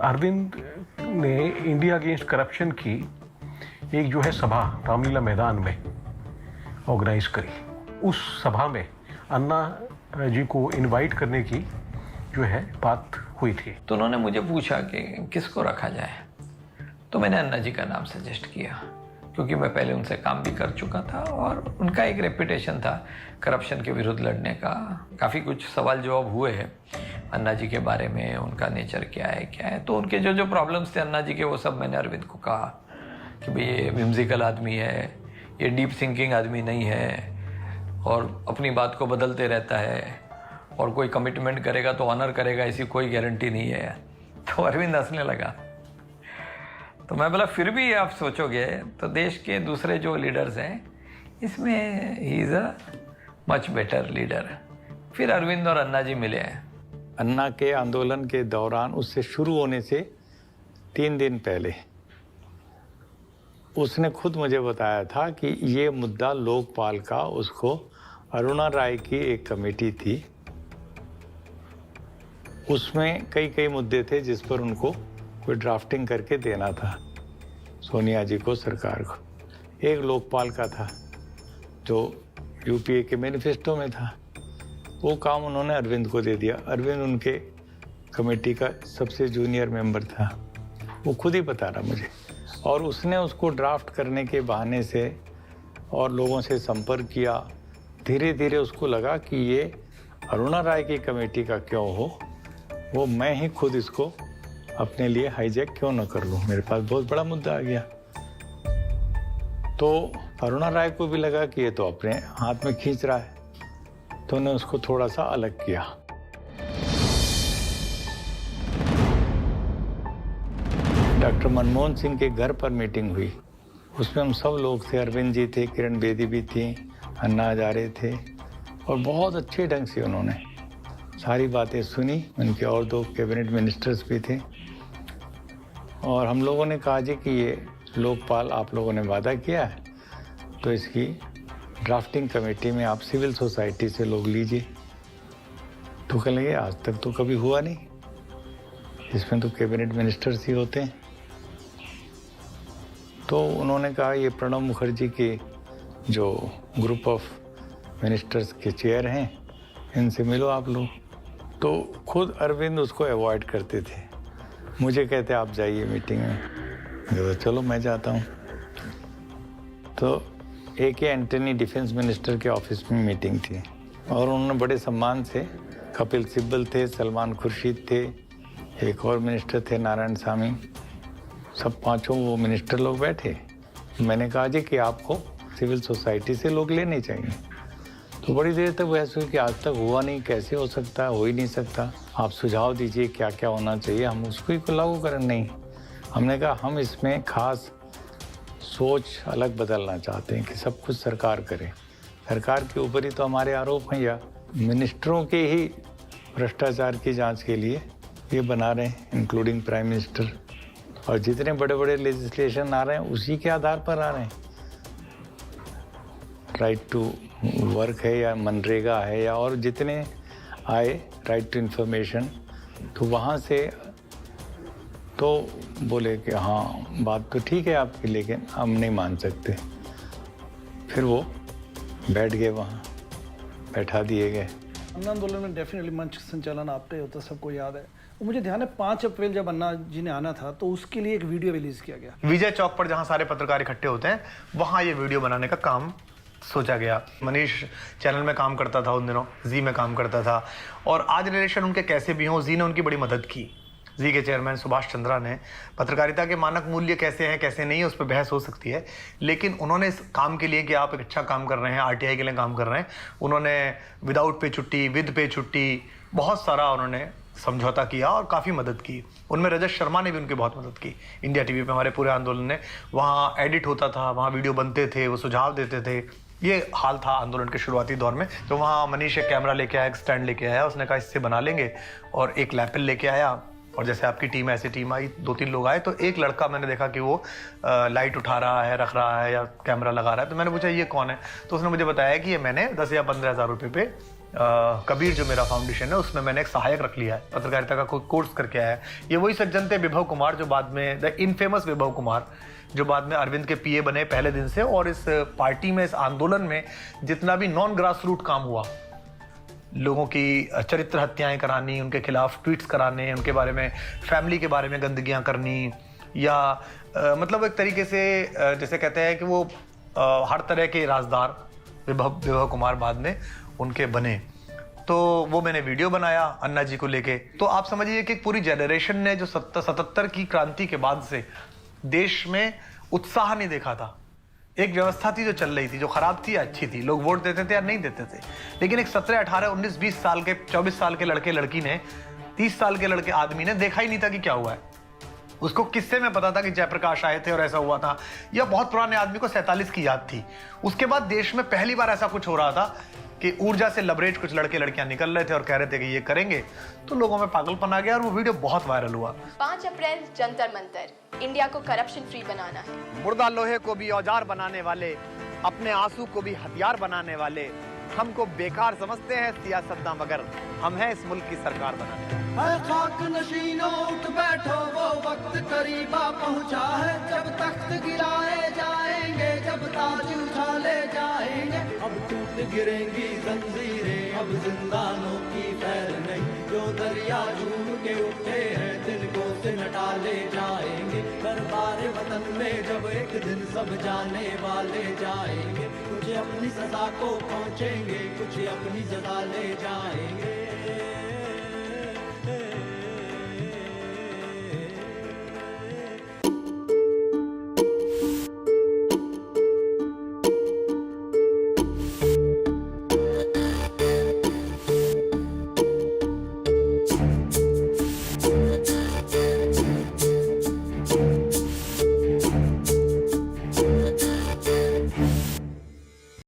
अरविंद ने India against corruption की एक जो है सभा रामलीला मैदान में ऑर्गेनाइज करी। उस सभा में अन्ना जी को इनवाइट करने की जो है बात हुई थी। तो उन्होंने मुझे पूछा कि किसको रखा जाए, तो मैंने अन्ना जी का नाम सजेस्ट किया, क्योंकि मैं पहले उनसे काम भी कर चुका था और उनका एक रेपुटेशन था करप्शन के विरुद्ध लड़ने का। काफ़ी कुछ सवाल जवाब हुए हैं अन्ना जी के बारे में, उनका नेचर क्या है। तो उनके जो प्रॉब्लम्स थे अन्ना जी के, वो सब मैंने अरविंद को कहा कि भाई ये विम्सिकल आदमी है, ये डीप थिंकिंग आदमी नहीं है और अपनी बात को बदलते रहता है और कोई कमिटमेंट करेगा तो ऑनर करेगा, ऐसी कोई गारंटी नहीं है। तो अरविंद हंसने लगा। तो मैं बोला फिर भी आप सोचोगे तो देश के दूसरे जो लीडर्स हैं इसमें he is a much better leader. फिर अरविंद और अन्ना जी मिले हैं। अन्ना के आंदोलन के दौरान, उससे शुरू होने से 3 दिन पहले उसने खुद मुझे बताया था कि ये मुद्दा लोकपाल का, उसको अरुणा राय की एक कमेटी थी, उसमें कई मुद्दे थे जिस पर उनको कोई ड्राफ्टिंग करके देना था सोनिया जी को, सरकार को। एक लोकपाल का था जो यूपीए के मैनिफेस्टो में था, वो काम उन्होंने अरविंद को दे दिया। अरविंद उनके कमेटी का सबसे जूनियर मेंबर था, वो खुद ही बता रहा मुझे। और उसने उसको ड्राफ्ट करने के बहाने से और लोगों से संपर्क किया। धीरे धीरे उसको लगा कि ये अरुणा राय की कमेटी का क्यों हो, वो मैं ही खुद इसको अपने लिए हाईजैक क्यों न कर लूँ, मेरे पास बहुत बड़ा मुद्दा आ गया। तो अरुणा राय को भी लगा कि ये तो अपने हाथ में खींच रहा है, तो उन्होंने उसको थोड़ा सा अलग किया। डॉक्टर मनमोहन सिंह के घर पर मीटिंग हुई, उसमें हम सब लोग थे, अरविंद जी थे, किरण बेदी भी थी, अन्ना हजारे थे, और बहुत अच्छे ढंग से उन्होंने सारी बातें सुनी। उनके और 2 कैबिनेट मिनिस्टर्स भी थे और हम लोगों ने कहा जी कि ये लोकपाल आप लोगों ने वादा किया है, तो इसकी ड्राफ्टिंग कमेटी में आप सिविल सोसाइटी से लोग लीजिए। तो कह लगे आज तक तो कभी हुआ नहीं, इसमें तो कैबिनेट मिनिस्टर्स ही होते हैं। तो उन्होंने कहा ये प्रणब मुखर्जी के जो ग्रुप ऑफ मिनिस्टर्स के चेयर हैं, इनसे मिलो आप लोग। तो खुद अरविंद उसको अवॉइड करते थे, मुझे कहते आप जाइए मीटिंग में, तो चलो मैं जाता हूँ। तो AK एंटनी डिफेंस मिनिस्टर के ऑफिस में मीटिंग थी और उन्होंने बड़े सम्मान से, कपिल सिब्बल थे, सलमान खुर्शीद थे, एक और मिनिस्टर थे नारायण सामी, सब 5 वो मिनिस्टर लोग बैठे। मैंने कहा जी कि आपको सिविल सोसाइटी से लोग लेने चाहिए। तो बड़ी देर तक बहस हुई कि आज तक हुआ नहीं, कैसे हो सकता है, हो ही नहीं सकता, आप सुझाव दीजिए क्या क्या होना चाहिए, हम उसको ही लागू करें। नहीं, हमने कहा हम इसमें खास सोच अलग बदलना चाहते हैं कि सब कुछ सरकार करे। सरकार के ऊपर ही तो हमारे आरोप हैं, या मिनिस्टरों के ही भ्रष्टाचार की जांच के लिए ये बना रहे हैं, इंक्लूडिंग प्राइम मिनिस्टर। और जितने बड़े बड़े लेजिस्लेशन आ रहे हैं उसी के आधार पर आ रहे हैं। राइट टू वर्क है या मनरेगा है या और जितने आए, राइट टू इन्फॉर्मेशन, तो वहाँ से तो बोले कि हाँ बात तो ठीक है आपकी, लेकिन हम नहीं मान सकते। फिर वो बैठ गए, वहाँ बैठा दिए गए। अन्ना आंदोलन में डेफिनेटली मंच संचालन आपका ही होता, सबको याद है। और मुझे ध्यान है 5 अप्रैल जब अन्ना जी ने आना था तो उसके लिए एक वीडियो रिलीज किया गया। विजय चौक पर जहां सारे पत्रकार इकट्ठे होते हैं, वहां ये वीडियो बनाने का काम सोचा गया। मनीष चैनल में काम करता था उन दिनों, जी में काम करता था, और आज रिलेशन उनके कैसे भी हों, जी ने उनकी बड़ी मदद की। जी के चेयरमैन सुभाष चंद्रा ने पत्रकारिता के मानक मूल्य कैसे हैं कैसे नहीं है उस पर बहस हो सकती है, लेकिन उन्होंने इस काम के लिए कि आप एक अच्छा काम कर रहे हैं, RTI के लिए काम कर रहे हैं, उन्होंने विदाउट पे छुट्टी, विद पे छुट्टी, बहुत सारा उन्होंने समझौता किया और काफ़ी मदद की। उनमें रजत शर्मा ने भी उनकी बहुत मदद की। इंडिया TV पे हमारे पूरे आंदोलन ने, वहाँ एडिट होता था, वहाँ वीडियो बनते थे, वो सुझाव देते थे। ये हाल था आंदोलन के शुरुआती दौर में। तो वहाँ मनीष एक कैमरा लेके आया, एक स्टैंड लेके आया, उसने कहा इससे बना लेंगे, और एक लैपल लेके आया। और जैसे आपकी टीम, ऐसी टीम आई, 2-3 लोग आए, तो एक लड़का मैंने देखा कि वो लाइट उठा रहा है, रख रहा है या कैमरा लगा रहा है। तो मैंने पूछा ये कौन है, तो उसने मुझे बताया कि ये मैंने 10 या 15 हज़ार रुपये पे कबीर जो मेरा फाउंडेशन है उसमें मैंने एक सहायक रख लिया है, पत्रकारिता का कोई कोर्स करके आया है। ये वही सज्जन थे विभव कुमार, जो बाद में द इनफेमस विभव कुमार, जो बाद में अरविंद के पीए बने पहले दिन से, और इस पार्टी में, इस आंदोलन में जितना भी नॉन ग्रास रूट काम हुआ, लोगों की चरित्र हत्याएं करानी, उनके खिलाफ ट्वीट्स कराने, उनके बारे में, फैमिली के बारे में गंदगियां करनी, या मतलब एक तरीके से जैसे कहते हैं कि वो हर तरह के राजदार विभव कुमार बाद में उनके बने। तो वो मैंने वीडियो बनाया अन्ना जी को लेके। तो आप समझिए कि पूरी जनरेशन ने जो 77 की क्रांति के बाद से देश में उत्साह नहीं देखा था। एक व्यवस्था थी जो चल रही थी, जो खराब थी या अच्छी थी, लोग वोट देते थे या नहीं देते थे, लेकिन एक 17, 18, 19, 20 साल के, 24 साल के लड़के लड़की ने, 30 साल के लड़के आदमी ने देखा ही नहीं था कि क्या हुआ है। उसको किस्से में पता था कि जयप्रकाश आए थे और ऐसा हुआ था, या बहुत पुराने आदमी को 47 की याद थी। उसके बाद देश में पहली बार ऐसा कुछ हो रहा था कि ऊर्जा से लबरेज कुछ लड़के लड़कियां निकल रहे थे और कह रहे थे कि ये करेंगे, तो लोगों में पागलपन आ गया और वो वीडियो बहुत वायरल हुआ। 5 अप्रैल जंतर मंतर, इंडिया को करप्शन फ्री बनाना है। मुर्दा लोहे को भी औजार बनाने वाले, अपने आंसू को भी हथियार बनाने वाले, हमको बेकार समझते हैं सियासतदां, मगर हम हैं इस मुल्क की सरकार बनाने। खाक नशीनों उठ बैठो, वो वक्त करीबा पहुंचा है, जब तख्त गिराए जाएंगे, जब ताज उछाले जाएंगे। अब टूट गिरेंगी जंजीरें, अब जिंदानों की खैर नहीं, जो दरिया झूम के उठे हैं तिनको से न टाले जाएंगे। दरबार वतन में जब एक दिन सब जाने वाले जाएंगे, कुछ अपनी सजा को पहुंचेंगे, कुछ अपनी जगह ले जाएंगे।